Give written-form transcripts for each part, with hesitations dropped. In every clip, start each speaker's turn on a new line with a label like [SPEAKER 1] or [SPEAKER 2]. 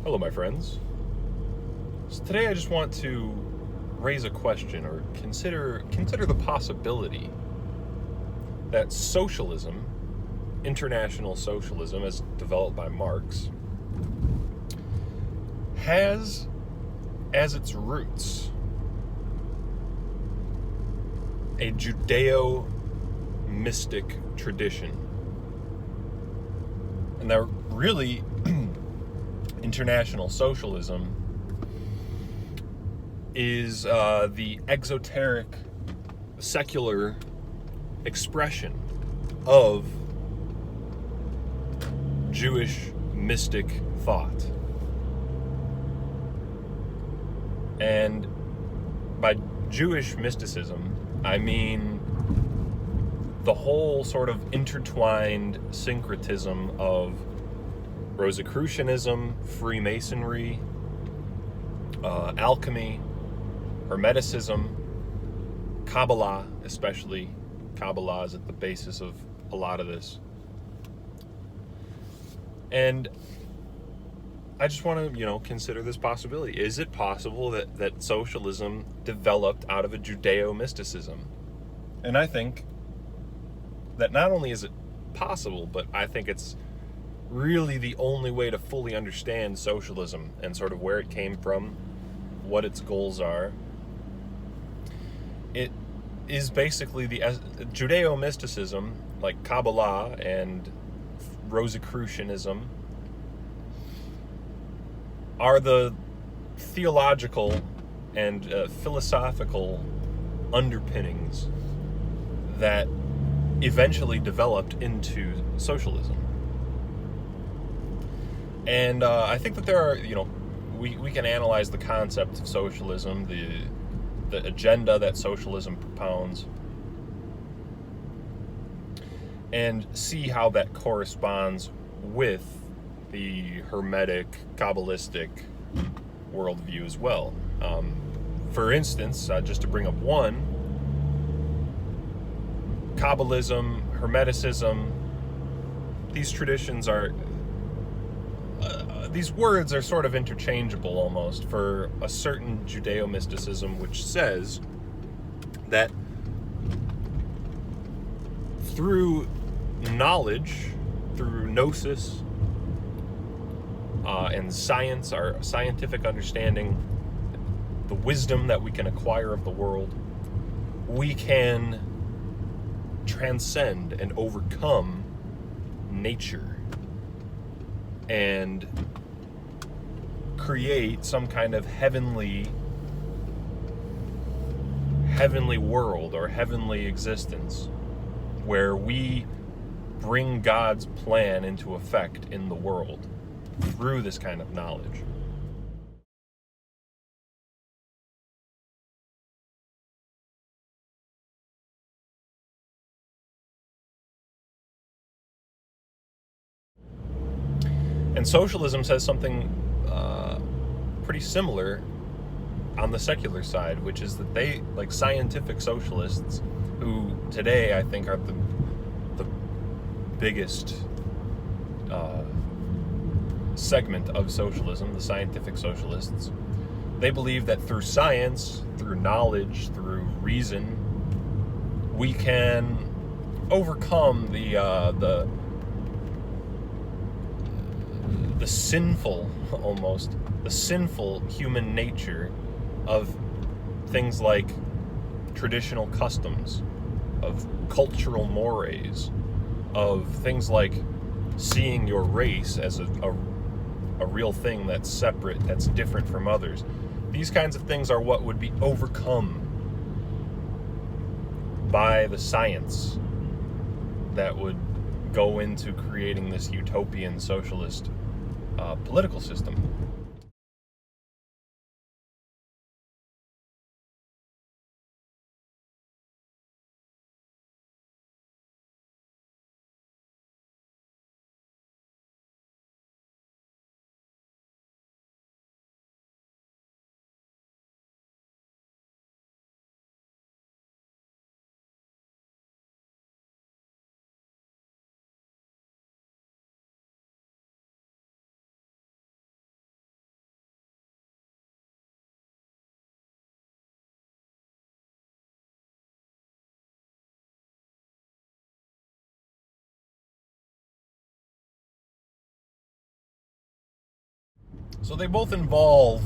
[SPEAKER 1] Hello, my friends. So today I just want to raise a question or consider the possibility that socialism, international socialism as developed by Marx, has as its roots a Judeo-Mystic tradition. And that really international socialism is the exoteric, secular expression of Jewish mystic thought. And by Jewish mysticism, I mean the whole sort of intertwined syncretism of Rosicrucianism, Freemasonry, alchemy, Hermeticism, Kabbalah, especially. Kabbalah is at the basis of a lot of this. And I just want to, consider this possibility. Is it possible that socialism developed out of a Judeo-Mysticism? And I think that not only is it possible, but I think it's really the only way to fully understand socialism and sort of where it came from, what its goals are. It is basically the Judeo-Mysticism, like Kabbalah and Rosicrucianism, are the theological and philosophical underpinnings that eventually developed into socialism. And I think that there are, we can analyze the concept of socialism, the agenda that socialism propounds, and see how that corresponds with the Hermetic, Kabbalistic worldview as well. For instance, just to bring up one, Kabbalism, Hermeticism, these traditions are, these words are sort of interchangeable almost for a certain Judeo-Mysticism which says that through knowledge, through gnosis, and science, our scientific understanding, the wisdom that we can acquire of the world, we can transcend and overcome nature and create some kind of heavenly world or heavenly existence where we bring God's plan into effect in the world through this kind of knowledge. And socialism says something pretty similar on the secular side, which is that they, like scientific socialists, who today I think are the biggest segment of socialism, the scientific socialists, they believe that through science, through knowledge, through reason, we can overcome the sinful, almost, the sinful human nature of things like traditional customs, of cultural mores, of things like seeing your race as a real thing that's separate, that's different from others. These kinds of things are what would be overcome by the science that would go into creating this utopian socialist political system. So they both involve,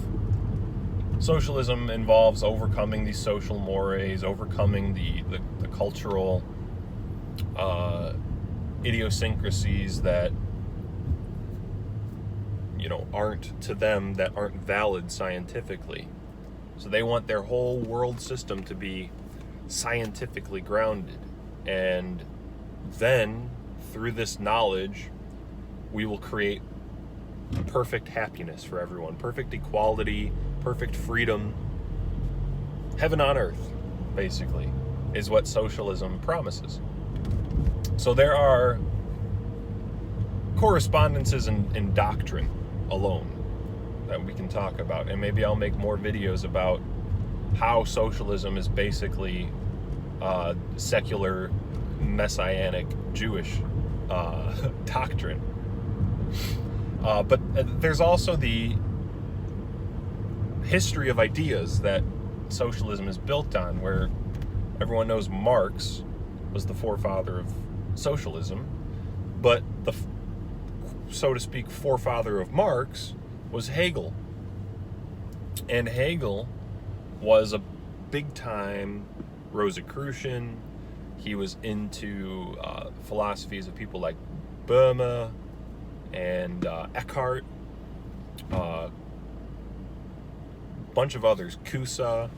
[SPEAKER 1] socialism involves overcoming these social mores, overcoming the cultural idiosyncrasies that, aren't to them, that aren't valid scientifically. So they want their whole world system to be scientifically grounded. And then, through this knowledge, we will create perfect happiness for everyone, perfect equality, perfect freedom. Heaven on earth, basically, is what socialism promises. So there are correspondences in doctrine alone that we can talk about, and maybe I'll make more videos about how socialism is basically secular messianic Jewish doctrine. But there's also the history of ideas that socialism is built on, where everyone knows Marx was the forefather of socialism, but the, so to speak, forefather of Marx was Hegel. And Hegel was a big-time Rosicrucian. He was into philosophies of people like Boehme and Eckhart, bunch of others, Cusa,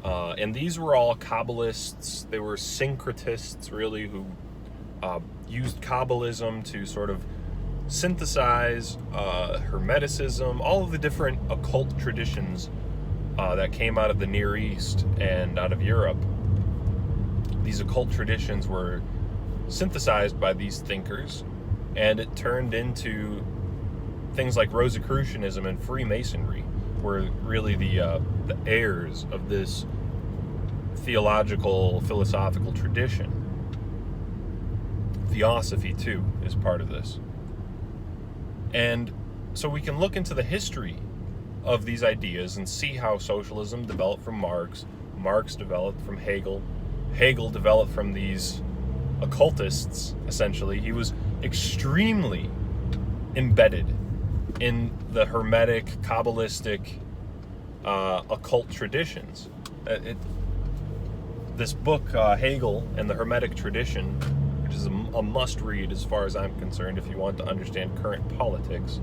[SPEAKER 1] and these were all Kabbalists. They were syncretists, really, who used Kabbalism to sort of synthesize Hermeticism, all of the different occult traditions that came out of the Near East and out of Europe. These occult traditions were synthesized by these thinkers, and it turned into things like Rosicrucianism and Freemasonry, were really the heirs of this theological, philosophical tradition. Theosophy, too, is part of this. And so we can look into the history of these ideas and see how socialism developed from Marx, Marx developed from Hegel, Hegel developed from these occultists, essentially. He was extremely embedded in the Hermetic, Kabbalistic, occult traditions. This book, Hegel and the Hermetic Tradition, which is a must-read as far as I'm concerned if you want to understand current politics,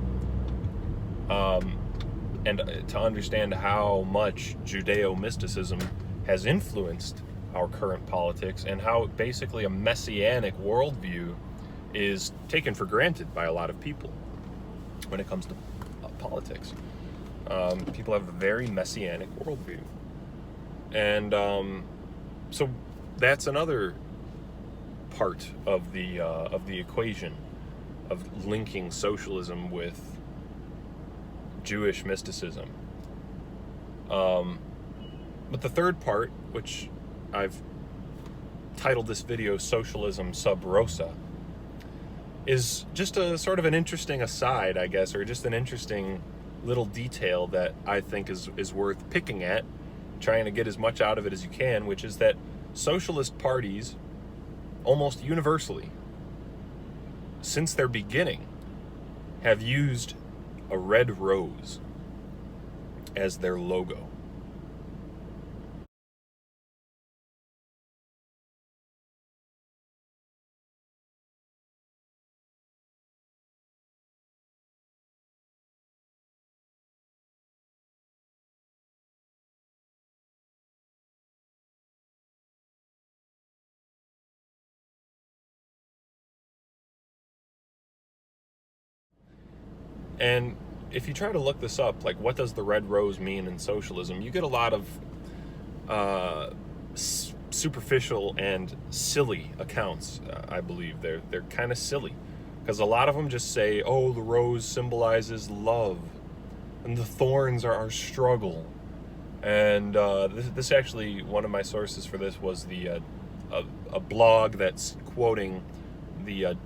[SPEAKER 1] and to understand how much Judeo-Mysticism has influenced our current politics, and how basically a messianic worldview is taken for granted by a lot of people when it comes to politics. People have a very messianic worldview. And so that's another part of the equation of linking socialism with Jewish mysticism. But the third part, which I've titled this video Socialism Sub Rosa, is just a sort of an interesting aside, I guess, or just an interesting little detail that I think is worth picking at, trying to get as much out of it as you can, which is that socialist parties, almost universally, since their beginning, have used a red rose as their logo. And if you try to look this up, like, what does the red rose mean in socialism, you get a lot of superficial and silly accounts. I believe they're kind of silly, because a lot of them just say, oh, the rose symbolizes love and the thorns are our struggle. And this actually, one of my sources for this was a blog that's quoting the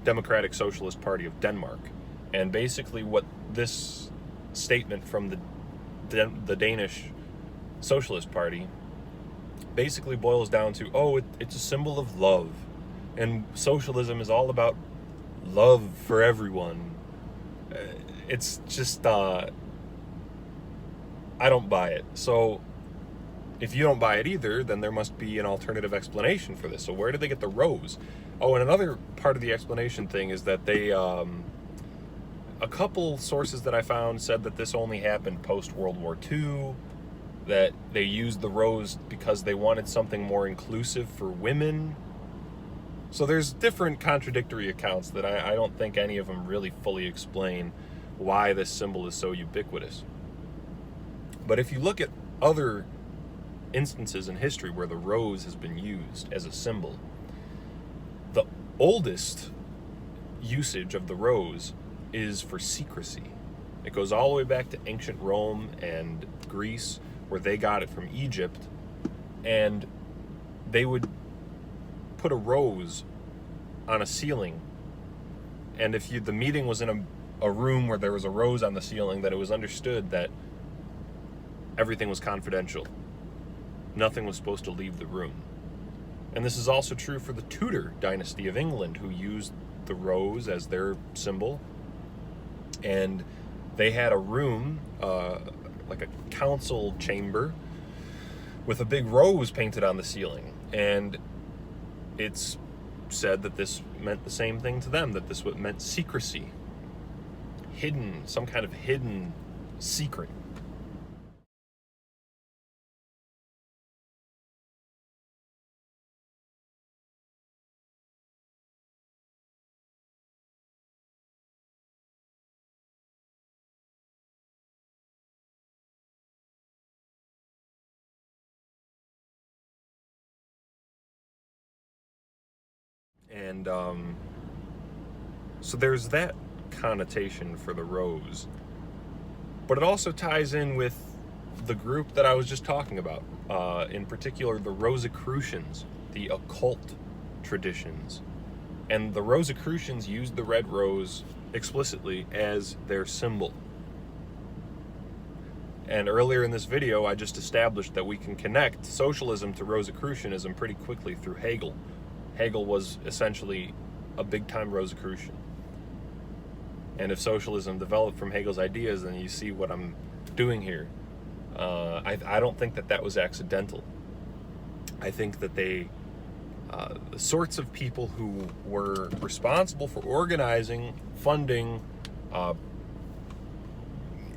[SPEAKER 1] Democratic Socialist Party of Denmark. And basically what this statement from the Danish Socialist Party basically boils down to, oh, it's a symbol of love, and socialism is all about love for everyone. It's just, I don't buy it. So if you don't buy it either, then there must be an alternative explanation for this. So where did they get the rose? Oh, and another part of the explanation thing is that they, a couple sources that I found said that this only happened post-World War II, that they used the rose because they wanted something more inclusive for women. So there's different contradictory accounts that I don't think any of them really fully explain why this symbol is so ubiquitous. But if you look at other instances in history where the rose has been used as a symbol, the oldest usage of the rose is for secrecy. It goes all the way back to ancient Rome and Greece, where they got it from Egypt, and they would put a rose on a ceiling, and if the meeting was in a room where there was a rose on the ceiling, that it was understood that everything was confidential. Nothing was supposed to leave the room. And this is also true for the Tudor dynasty of England, who used the rose as their symbol. And they had a room, like a council chamber, with a big rose painted on the ceiling. And it's said that this meant the same thing to them, that this meant secrecy, hidden, some kind of hidden secret. And so there's that connotation for the rose. But it also ties in with the group that I was just talking about, in particular the Rosicrucians, the occult traditions. And the Rosicrucians used the red rose explicitly as their symbol. And earlier in this video, I just established that we can connect socialism to Rosicrucianism pretty quickly through Hegel. Hegel was essentially a big-time Rosicrucian. And if socialism developed from Hegel's ideas, then you see what I'm doing here. I don't think that was accidental. I think that the sorts of people who were responsible for organizing, funding,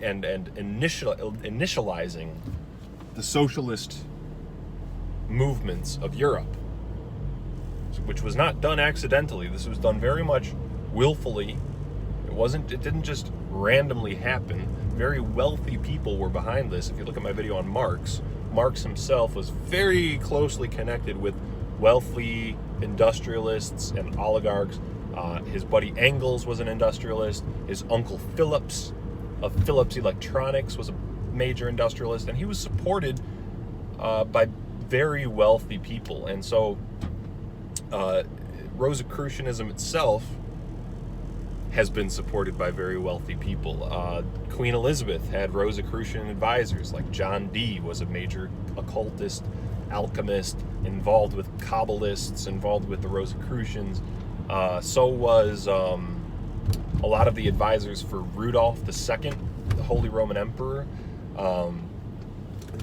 [SPEAKER 1] and initializing the socialist movements of Europe, which was not done accidentally. This was done very much willfully. It didn't just randomly happen. Very wealthy people were behind this. If you look at my video on Marx himself was very closely connected with wealthy industrialists and oligarchs. His buddy Engels was an industrialist. His uncle Phillips of Phillips Electronics was a major industrialist, and he was supported by very wealthy people. And so Rosicrucianism itself has been supported by very wealthy people. Queen Elizabeth had Rosicrucian advisors, like John Dee was a major occultist, alchemist, involved with Kabbalists, involved with the Rosicrucians. So was a lot of the advisors for Rudolph II, the Holy Roman Emperor.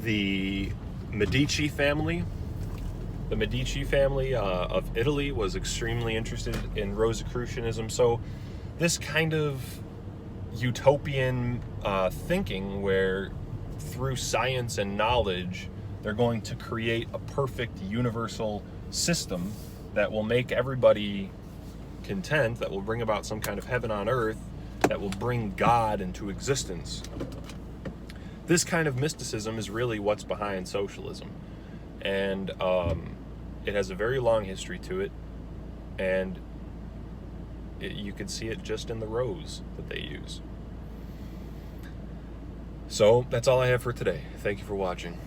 [SPEAKER 1] The Medici family of Italy was extremely interested in Rosicrucianism. So this kind of utopian thinking, where through science and knowledge they're going to create a perfect universal system that will make everybody content, that will bring about some kind of heaven on earth, that will bring God into existence. This kind of mysticism is really what's behind socialism. And it has a very long history to it, and you can see it just in the rose that they use. So that's all I have for today. Thank you for watching.